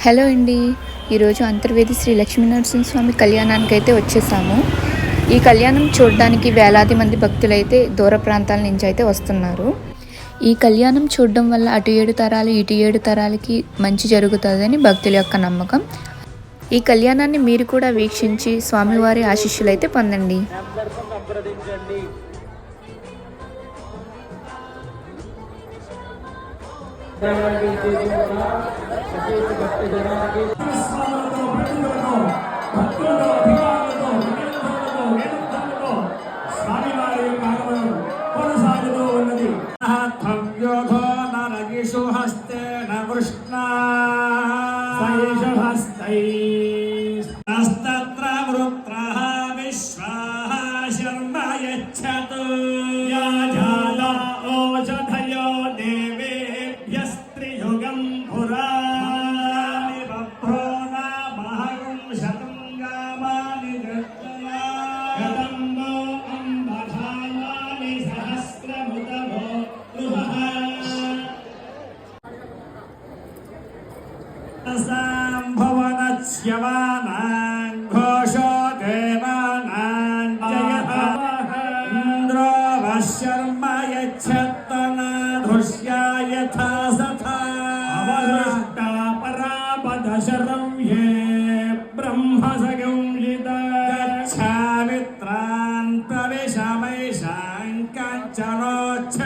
Hello అండి. ఈరోజు అంతర్వేది శ్రీ లక్ష్మీనరసింహస్వామి కళ్యాణానికి అయితే వచ్చేసాము. ఈ కళ్యాణం చూడడానికి వేలాది మంది భక్తులైతే దూర ప్రాంతాల నుంచి అయితే వస్తున్నారు. ఈ కళ్యాణం చూడడం వల్ల అటు 7 తరాలు ఇటు 7 తరాలకి మంచి జరుగుతుందని భక్తుల యొక్క నమ్మకం. ఈ కళ్యాణాన్ని మీరు కూడా వీక్షించి స్వామివారి ఆశీస్సులు అయితే పొందండి. घोषो देवानां जयः इन्द्रो वशर्मा यच्छत्तनाधुष्या यथा सथा अवदृष्टा परापदशरं ये ब्रह्मसंयुजिता गच्छामित्रान् प्रविशमैषां काञ्चनोच्छ